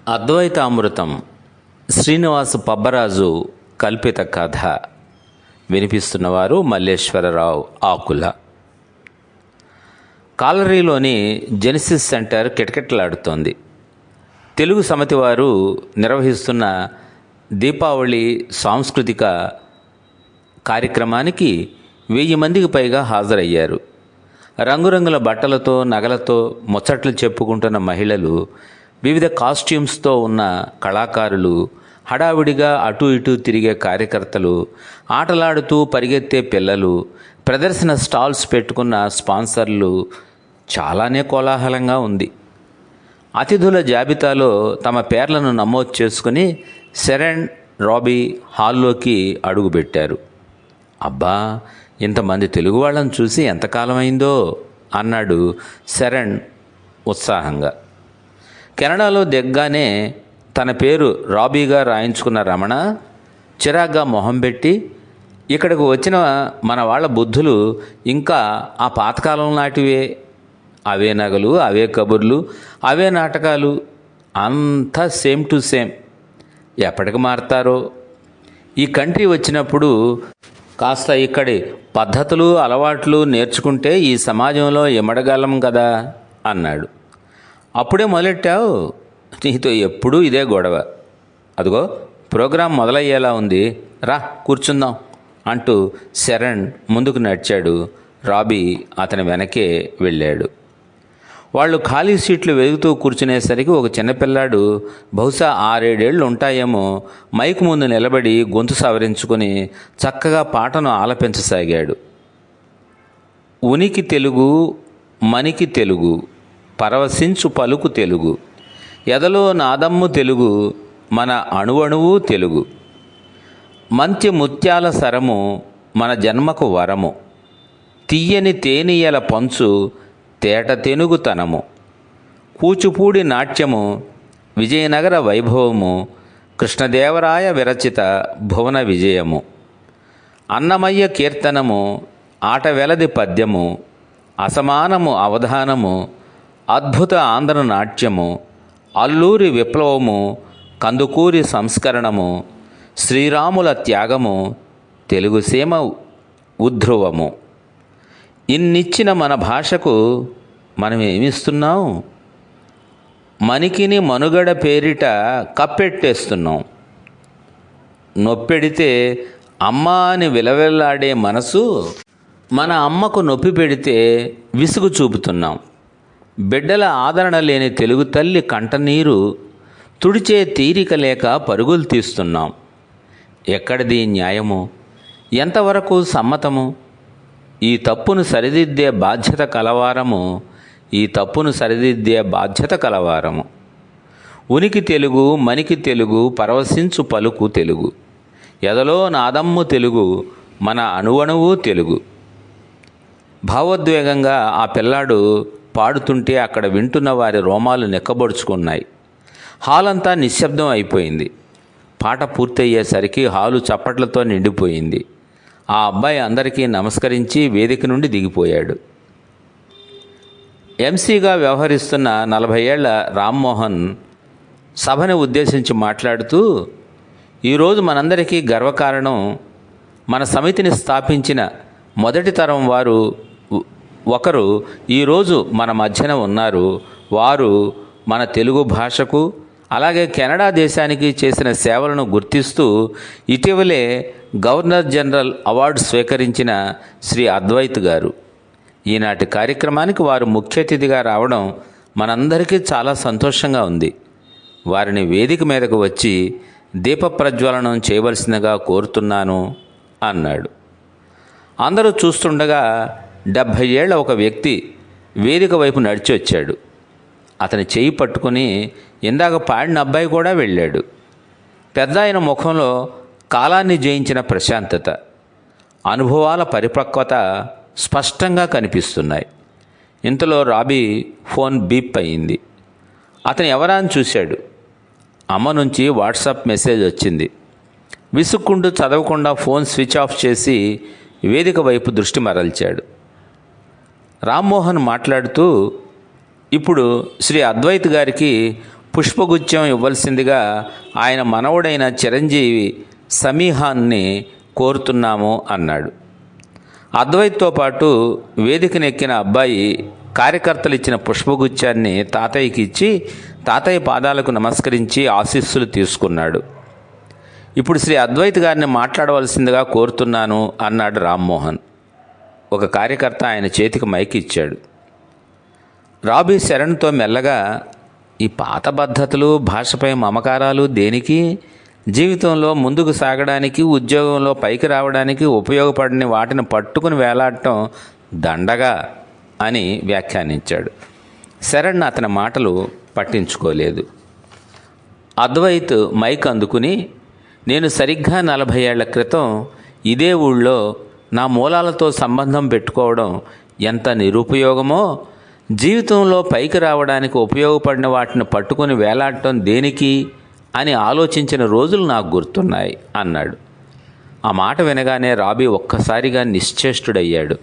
అద్వైతామృతం శ్రీనివాస పబ్బరాజు కల్పిత కథ. వినిపిస్తున్నవారు మల్లేశ్వరరావు ఆకుల. కాలరీలోని genesis centre కిటకిటలాడుతోంది. Telugu సమితి వారు నిర్వహిస్తున్న దీపావళి సాంస్కృతిక కార్యక్రమానికి 1000 మందికి పైగా హాజరయ్యారు. రంగురంగుల బట్టలతో, నగలతో ముచ్చట్లు చెప్పుకుంటున్న మహిళలు, వివిధ కాస్ట్యూమ్స్తో ఉన్న కళాకారులు, హడావిడిగా అటు ఇటు తిరిగే కార్యకర్తలు, ఆటలాడుతూ పరిగెత్తే పిల్లలు, ప్రదర్శన స్టాల్స్ పెట్టుకున్న స్పాన్సర్లు, చాలానే కోలాహలంగా ఉంది. అతిథుల జాబితాలో తమ పేర్లను నమోదు చేసుకుని శరణ్, రాబీ హాల్లోకి అడుగుపెట్టారు. అబ్బా, ఇంతమంది తెలుగు వాళ్ళని చూసి ఎంతకాలమైందో అన్నాడు శరణ్ ఉత్సాహంగా. కెనడాలో దిగ్గానే తన పేరు రాబీగా రాయించుకున్న రమణ చిరాగ్గా మొహం పెట్టి, ఇక్కడికి వచ్చిన మన వాళ్ళ బుద్ధులు ఇంకా ఆ పాతకాలం నాటివే, అవే నగలు, అవే కబుర్లు, అవే నాటకాలు, అంతా సేమ్ టు సేమ్. ఎప్పటికి మారుతారో. ఈ కంట్రీ వచ్చినప్పుడు కాస్త ఇక్కడి పద్ధతులు, అలవాట్లు నేర్చుకుంటే ఈ సమాజంలో ఇమడగలం కదా అన్నాడు. అప్పుడే మొదలెట్టావు, నీతో ఎప్పుడూ ఇదే గొడవ. అదిగో ప్రోగ్రాం మొదలయ్యేలా ఉంది, రా కూర్చుందాం అంటూ శరణ్ ముందుకు నడిచాడు. రాబీ అతని వెనకే వెళ్ళాడు. వాళ్ళు ఖాళీ సీట్లు వెతుకుతూ కూర్చునేసరికి ఒక చిన్నపిల్లాడు, బహుశా 6-7 ఏళ్ళు ఉంటాయేమో, మైక్ ముందు నిలబడి గొంతు సవరించుకొని చక్కగా పాటను ఆలపించసాగాడు. ఉనికి తెలుగు, మనికి తెలుగు, పరవశించు పలుకు తెలుగు, ఎదలో నాదమ్ము తెలుగు, మన అణువణువు తెలుగు, మంత్య ముత్యాల సరము, మన జన్మకు వరము, తీయని తేనియల పంచు, తేట తెనుగుతనము, కూచిపూడి నాట్యము, విజయనగర వైభవము, కృష్ణదేవరాయ విరచిత భువన విజయము, అన్నమయ్య కీర్తనము, ఆటవెలది పద్యము, అసమానము అవధానము, అద్భుత ఆంధ్ర నాట్యము, అల్లూరి విప్లవము, కందుకూరి సంస్కరణము, శ్రీరాముల త్యాగము, తెలుగుసీమ ఉద్ధ్రువము. ఇన్నిచ్చిన మన భాషకు మనం ఏమిస్తున్నాం? మనికిని మనుగడ పేరిట కప్పెట్టేస్తున్నాం. నొప్పెడితే అమ్మా అని విలవిల్లాడే మనసు మన అమ్మకు నొప్పి పెడితే విసుగు చూపుతున్నాం. బిడ్డల ఆదరణ లేని తెలుగు తల్లి కంటనీరు తుడిచే తీరిక లేక పరుగులు తీస్తున్నాం. ఎక్కడిది న్యాయము? ఎంతవరకు సమ్మతము? ఈ తప్పును సరిదిద్దే బాధ్యత కలవారము, ఈ తప్పును సరిదిద్దే బాధ్యత కలవారము. ఉనికి తెలుగు, మనికి తెలుగు, పరవశించు పలుకు తెలుగు, ఎదలో నాదమ్ము తెలుగు, మన అణువణువు తెలుగు. భావోద్వేగంగా ఆ పిల్లాడు పాడుతుంటే అక్కడ వింటున్న వారి రోమాలు నెక్కబొడుచుకున్నాయి. హాల్ అంతా నిశ్శబ్దం అయిపోయింది. పాట పూర్తయ్యేసరికి హాలు చప్పట్లతో నిండిపోయింది. ఆ అబ్బాయి అందరికీ నమస్కరించి వేదిక నుండి దిగిపోయాడు. ఎంసీగా వ్యవహరిస్తున్న 40 ఏళ్ల రామ్మోహన్ సభను ఉద్దేశించి మాట్లాడుతూ, ఈరోజు మనందరికీ గర్వకారణం, మన సమితిని స్థాపించిన మొదటి తరం వారు ఒకరు ఈరోజు మన మధ్యన ఉన్నారు. వారు మన తెలుగు భాషకు, అలాగే కెనడా దేశానికి చేసిన సేవలను గుర్తిస్తూ ఇటీవలే గవర్నర్ జనరల్ అవార్డు స్వీకరించిన శ్రీ అద్వైత్ గారు. ఈనాటి కార్యక్రమానికి వారు ముఖ్య అతిథిగా రావడం మనందరికీ చాలా సంతోషంగా ఉంది. వారిని వేదిక మీదకు వచ్చి దీప ప్రజ్వలనం చేయవలసిందిగా కోరుతున్నాను అన్నాడు. అందరూ చూస్తుండగా 70 ఏళ్ల ఒక వ్యక్తి వేదిక వైపు నడిచి వచ్చాడు. అతని చేయి పట్టుకుని ఇందాక పాడిన అబ్బాయి కూడా వెళ్ళాడు. పెద్ద ఆయన ముఖంలో కాలాన్ని జయించిన ప్రశాంతత, అనుభవాల పరిపక్వత స్పష్టంగా కనిపిస్తున్నాయి. ఇంతలో రాబీ ఫోన్ బీప్ అయింది. అతను ఎవరా అని చూశాడు. అమ్మ నుంచి వాట్సాప్ మెసేజ్ వచ్చింది. విసుక్కుంటూ చదవకుండా ఫోన్ స్విచ్ ఆఫ్ చేసి వేదిక వైపు దృష్టి మరల్చాడు. రామ్మోహన్ మాట్లాడుతూ, ఇప్పుడు శ్రీ అద్వైత్ గారికి పుష్పగుచ్చం ఇవ్వాల్సిందిగా ఆయన మనవడైన చిరంజీవి సమీహాన్ని కోరుతున్నాము అన్నాడు. అద్వైత్తో పాటు వేదికనెక్కిన అబ్బాయి కార్యకర్తలు ఇచ్చిన పుష్పగుచ్చాన్ని తాతయ్యకి ఇచ్చి తాతయ్య పాదాలకు నమస్కరించి ఆశీస్సులు తీసుకున్నాడు. ఇప్పుడు శ్రీ అద్వైత్ గారిని మాట్లాడవలసిందిగా కోరుతున్నాను అన్నాడు రామ్మోహన్. ఒక కార్యకర్త ఆయన చేతికి మైక్ ఇచ్చాడు. రాబీ శరణ్తో మెల్లగా, ఈ పాత పద్ధతులు, భాషపై మమకారాలు దేనికి? జీవితంలో ముందుకు సాగడానికి, ఉద్యోగంలో పైకి రావడానికి ఉపయోగపడని వాటిని పట్టుకుని వేలాడటం దండగా అని వ్యాఖ్యానించాడు. శరణ్ అతని మాటలు పట్టించుకోలేదు. అద్వైత్ మైక్ అందుకుని, నేను సరిగ్గా 40 ఏళ్ల క్రితం ఇదే ఊళ్ళో నా మూలాలతో సంబంధం పెట్టుకోవడం ఎంత నిరుపయోగమో, జీవితంలో పైకి రావడానికి ఉపయోగపడిన వాటిని పట్టుకొని వేలాడటం దేనికి అని ఆలోచించిన రోజులు నాకు గుర్తున్నాయి అన్నాడు. ఆ మాట వినగానే రాబీ ఒక్కసారిగా నిశ్చేష్టుడయ్యాడు.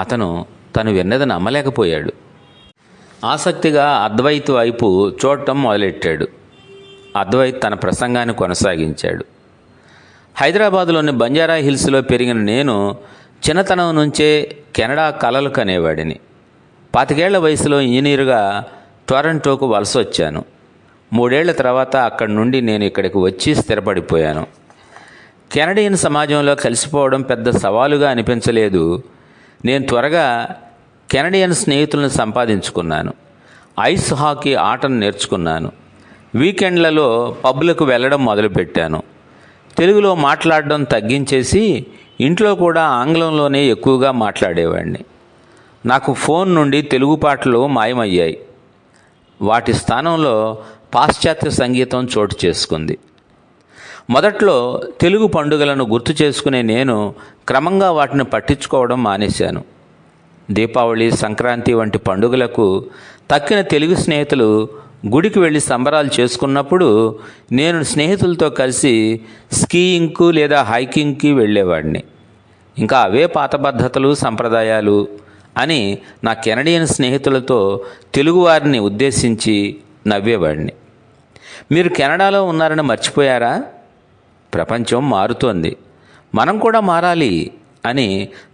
అతను తను విన్నది నమ్మలేకపోయాడు. ఆసక్తిగా అద్వైత్ వైపు చూడటం మొదలెట్టాడు. అద్వైత్ తన ప్రసంగాన్ని కొనసాగించాడు. హైదరాబాదులోని బంజారా హిల్స్లో పెరిగిన నేను చిన్నతనం నుంచే కెనడా కలలు కనేవాడిని. 25 ఏళ్ల వయసులో ఇంజనీరుగా టొరంటోకు వలస వచ్చాను. 3 ఏళ్ల తర్వాత అక్కడి నుండి నేను ఇక్కడికి వచ్చి స్థిరపడిపోయాను. కెనడియన్ సమాజంలో కలిసిపోవడం పెద్ద సవాలుగా అనిపించలేదు. నేను త్వరగా కెనడియన్ స్నేహితులను సంపాదించుకున్నాను. ఐస్ హాకీ ఆటను నేర్చుకున్నాను. వీకెండ్లలో పబ్లకు వెళ్ళడం మొదలుపెట్టాను. తెలుగులో మాట్లాడడం తగ్గించేసి ఇంట్లో కూడా ఆంగ్లంలోనే ఎక్కువగా మాట్లాడేవాడిని. నాకు ఫోన్ నుండి తెలుగు పాటలు మాయమయ్యాయి. వాటి స్థానంలో పాశ్చాత్య సంగీతం చోటు చేసుకుంది. మొదట్లో తెలుగు పండుగలను గుర్తు చేసుకునే నేను క్రమంగా వాటిని పట్టించుకోవడం మానేశాను. దీపావళి, సంక్రాంతి వంటి పండుగలకు తక్కిన తెలుగు స్నేహితులు గుడికి వెళ్ళి సంబరాలు చేసుకున్నప్పుడు నేను స్నేహితులతో కలిసి స్కీయింగ్కు లేదా హైకింగ్కి వెళ్ళేవాడిని. ఇంకా అవే పాత పద్ధతులు, సంప్రదాయాలు అని నా కెనడియన్ స్నేహితులతో తెలుగువారిని ఉద్దేశించి నవ్వేవాడిని. మీరు కెనడాలో ఉన్నారని మర్చిపోయారా? ప్రపంచం మారుతోంది, మనం కూడా మారాలి అని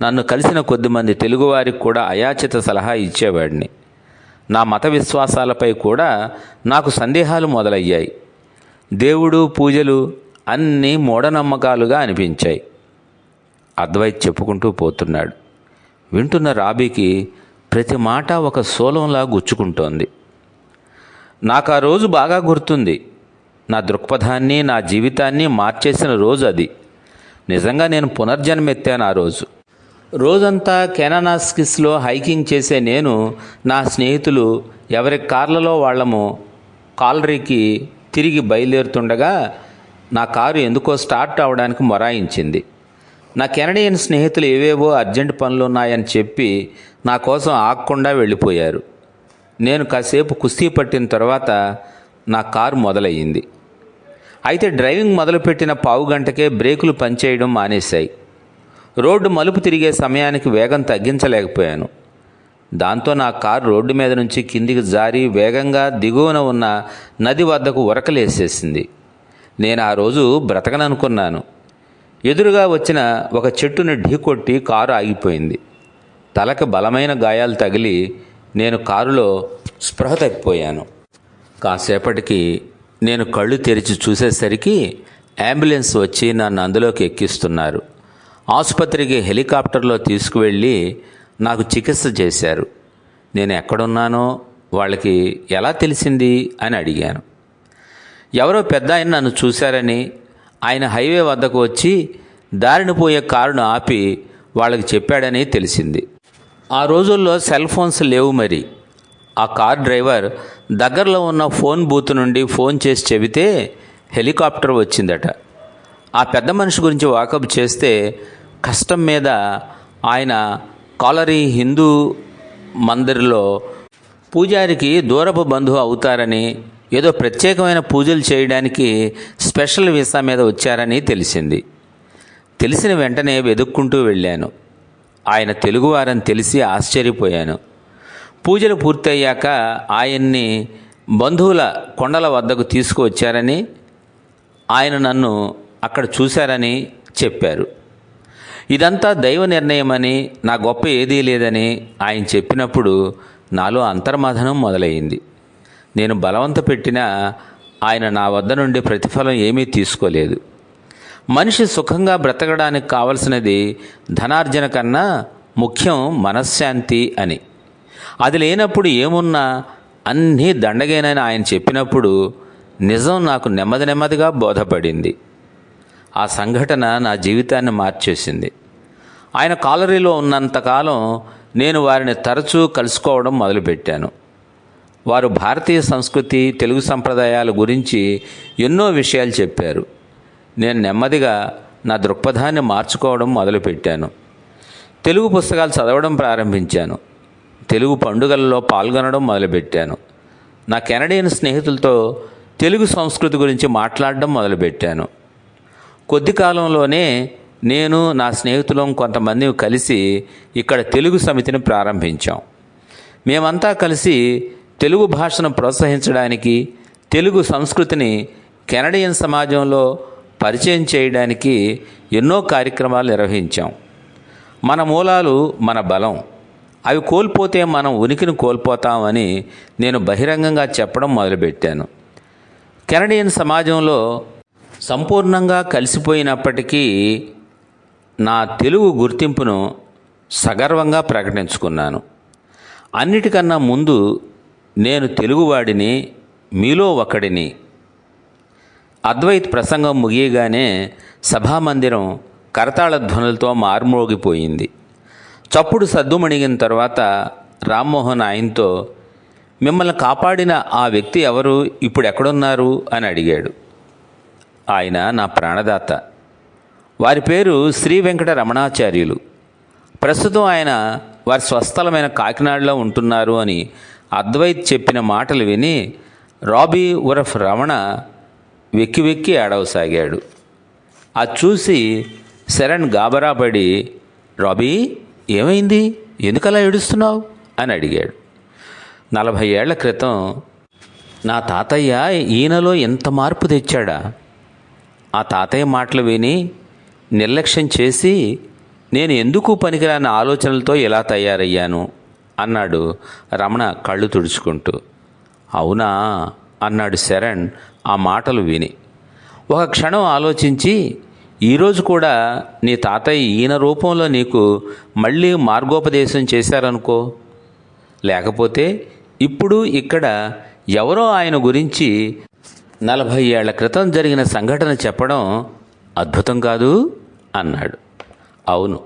నన్ను కలిసిన కొద్దిమంది తెలుగువారికి కూడా అయాచిత సలహా ఇచ్చేవాడిని. నా మత విశ్వాసాలపై కూడా నాకు సందేహాలు మొదలయ్యాయి. దేవుడు, పూజలు అన్నీ మూఢనమ్మకాలుగా అనిపించాయి. అద్వైత్ చెప్పుకుంటూ పోతున్నాడు. వింటున్న రాబీకి ప్రతి మాట ఒక శూలంలా గుచ్చుకుంటోంది. నాకు ఆ రోజు బాగా గుర్తుంది. నా దృక్పథాన్ని, నా జీవితాన్ని మార్చేసిన రోజు అది. నిజంగా నేను పునర్జన్మెత్తాను ఆ రోజు. రోజంతా కెనానాస్కిస్లో హైకింగ్ చేసే నేను, నా స్నేహితులు ఎవరి కార్లలో వాళ్ళము కాలరీకి తిరిగి బయలుదేరుతుండగా నా కారు ఎందుకో స్టార్ట్ అవడానికి మొరాయించింది. నా కెనడియన్ స్నేహితులు ఏవేవో అర్జెంట్ పనులున్నాయని చెప్పి నా కోసం ఆగకుండా వెళ్ళిపోయారు. నేను కాసేపు కుస్తీ పట్టిన తర్వాత నా కారు మొదలయ్యింది. అయితే డ్రైవింగ్ మొదలుపెట్టిన పావు గంటకే బ్రేకులు పనిచేయడం మానేశాయి. రోడ్డు మలుపు తిరిగే సమయానికి వేగం తగ్గించలేకపోయాను. దాంతో నా కారు రోడ్డు మీద నుంచి కిందికి జారి వేగంగా దిగువన ఉన్న నది వద్దకు ఉరకలేసేసింది. నేను ఆ రోజు బ్రతకననుకున్నాను. ఎదురుగా వచ్చిన ఒక చెట్టుని ఢీకొట్టి కారు ఆగిపోయింది. తలకు బలమైన గాయాలు తగిలి నేను కారులో స్పృహ తప్పిపోయాను. కాసేపటికి నేను కళ్ళు తెరిచి చూసేసరికి అంబులెన్స్ వచ్చి నన్ను అందులోకి ఎక్కిస్తున్నారు. ఆసుపత్రికి హెలికాప్టర్లో తీసుకువెళ్ళి నాకు చికిత్స చేశారు. నేను ఎక్కడున్నానో వాళ్ళకి ఎలా తెలిసింది అని అడిగాను. ఎవరో పెద్ద ఆయన నన్ను చూశారని, ఆయన హైవే వద్దకు వచ్చి దారిని పోయే కారును ఆపి వాళ్ళకి చెప్పాడని తెలిసింది. ఆ రోజుల్లో సెల్ ఫోన్స్ లేవు. మరి ఆ కార్ డ్రైవర్ దగ్గరలో ఉన్న ఫోన్ బూత్ నుండి ఫోన్ చేసి చెబితే హెలికాప్టర్ వచ్చిందట. ఆ పెద్ద మనిషి గురించి వాకప్ చేస్తే కష్టం మీద ఆయన కాలరీ హిందూ మందిర్లో పూజారికి దూరపు బంధువు అవుతారని, ఏదో ప్రత్యేకమైన పూజలు చేయడానికి స్పెషల్ వీసా మీద వచ్చారని తెలిసింది. తెలిసిన వెంటనే వెతుక్కుంటూ వెళ్ళాను. ఆయన తెలుగువారని తెలిసి ఆశ్చర్యపోయాను. పూజలు పూర్తయ్యాక ఆయన్ని బంధువుల కొండల వద్దకు తీసుకువచ్చారని, ఆయన నన్ను అక్కడ చూశారని చెప్పారు. ఇదంతా దైవ నిర్ణయమని, నా గొప్ప ఏదీ లేదని ఆయన చెప్పినప్పుడు నాలో అంతర్మథనం మొదలైంది. నేను బలవంత పెట్టినా ఆయన నా వద్ద నుండి ప్రతిఫలం ఏమీ తీసుకోలేదు. మనిషి సుఖంగా బ్రతకడానికి కావలసినది ధనార్జన కన్నా ముఖ్యం మనశ్శాంతి అని. అది లేనప్పుడు ఏమున్నా అన్నీ దండగేనని ఆయన చెప్పినప్పుడు నిజం నాకు నెమ్మదిగా బోధపడింది. ఆ సంఘటన నా జీవితాన్ని మార్చేసింది. ఆయన కాలరీలో ఉన్నంతకాలం నేను వారిని తరచూ కలుసుకోవడం మొదలుపెట్టాను. వారు భారతీయ సంస్కృతి, తెలుగు సంప్రదాయాల గురించి ఎన్నో విషయాలు చెప్పారు. నేను నెమ్మదిగా నా దృక్పథాన్ని మార్చుకోవడం మొదలుపెట్టాను. తెలుగు పుస్తకాలు చదవడం ప్రారంభించాను. తెలుగు పండుగలలో పాల్గొనడం మొదలుపెట్టాను. నా కెనడియన్ స్నేహితులతో తెలుగు సంస్కృతి గురించి మాట్లాడడం మొదలుపెట్టాను. కొద్ది కాలంలోనే నేను, నా స్నేహితులం కొంతమంది కలిసి ఇక్కడ తెలుగు సమితిని ప్రారంభించాం. మేమంతా కలిసి తెలుగు భాషను ప్రోత్సహించడానికి, తెలుగు సంస్కృతిని కెనడియన్ సమాజంలో పరిచయం చేయడానికి ఎన్నో కార్యక్రమాలు నిర్వహించాం. మన మూలాలు మన బలం, అవి కోల్పోతే మనం ఉనికిని కోల్పోతామని నేను బహిరంగంగా చెప్పడం మొదలుపెట్టాను. కెనడియన్ సమాజంలో సంపూర్ణంగా కలిసిపోయినప్పటికీ నా తెలుగు గుర్తింపును సగర్వంగా ప్రకటించుకున్నాను. అన్నిటికన్నా ముందు నేను తెలుగువాడిని, మీలో ఒకడిని. అద్వైత్ ప్రసంగం ముగియగానే సభామందిరం కరతాళ ధ్వనులతో మార్మోగిపోయింది. చప్పుడు సద్దుమణిగిన తర్వాత రామ్మోహన్ ఆయనతో, మిమ్మల్ని కాపాడిన ఆ వ్యక్తి ఎవరు, ఇప్పుడు ఎక్కడున్నారు అని అడిగాడు. ఆయన నా ప్రాణదాత. వారి పేరు శ్రీ వెంకట రమణాచార్యులు. ప్రస్తుతం ఆయన వారి స్వస్థలమైన కాకినాడలో ఉంటున్నారు అని అద్వైత్ చెప్పిన మాటలు విని రాబీ ఉరఫ్ రమణ వెక్కి వెక్కి ఏడవసాగాడు. అది చూసి శరణ్ గాబరాపడి, రాబీ ఏమైంది, ఎందుకలా ఏడుస్తున్నావు అని అడిగాడు. 40 ఏళ్ల క్రితం నా తాతయ్య ఈయనలో ఎంత మార్పు తెచ్చాడా? ఆ తాతయ్య మాటలు విని నిర్లక్ష్యం చేసి నేను ఎందుకు పనికిరాని ఆలోచనలతో ఇలా తయారయ్యాను అన్నాడు రమణ కళ్ళు తుడుచుకుంటూ. అవునా అన్నాడు శరణ్ ఆ మాటలు విని. ఒక క్షణం ఆలోచించి, ఈరోజు కూడా నీ తాతయ్య ఈయన రూపంలో నీకు మళ్ళీ మార్గోపదేశం చేశారనుకో, లేకపోతే ఇప్పుడు ఇక్కడ ఎవరో ఆయన గురించి 40 ఏళ్ల క్రితం జరిగిన సంఘటన చెప్పడం అద్భుతం కాదు అన్నాడు. అవును,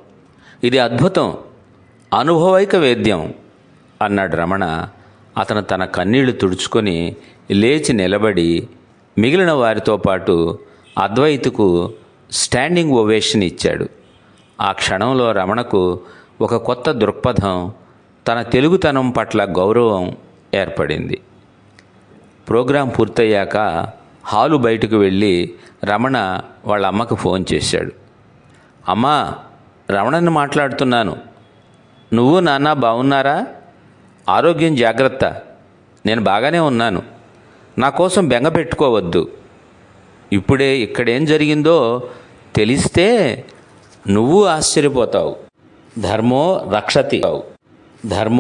ఇది అద్భుతం, అనుభవైక వేద్యం అన్నాడు రమణ. అతను తన కన్నీళ్లు తుడుచుకొని లేచి నిలబడి మిగిలిన వారితో పాటు అద్వైతుకు స్టాండింగ్ ఓవేషన్ ఇచ్చాడు. ఆ క్షణంలో రమణకు ఒక కొత్త దృక్పథం, తన తెలుగుతనం పట్ల గౌరవం ఏర్పడింది. ప్రోగ్రాం పూర్తయ్యాక హాలు బయటకు వెళ్ళి రమణ వాళ్ళ అమ్మకు ఫోన్ చేశాడు. అమ్మా, రమణని మాట్లాడుతున్నాను. నువ్వు నాన్న బాగున్నారా? ఆరోగ్యం జాగ్రత్త. నేను బాగానే ఉన్నాను. నా కోసం బెంగ పెట్టుకోవద్దు. ఇప్పుడే ఇక్కడేం జరిగిందో తెలిస్తే నువ్వు ఆశ్చర్యపోతావు. ధర్మో రక్షతి. ధర్మో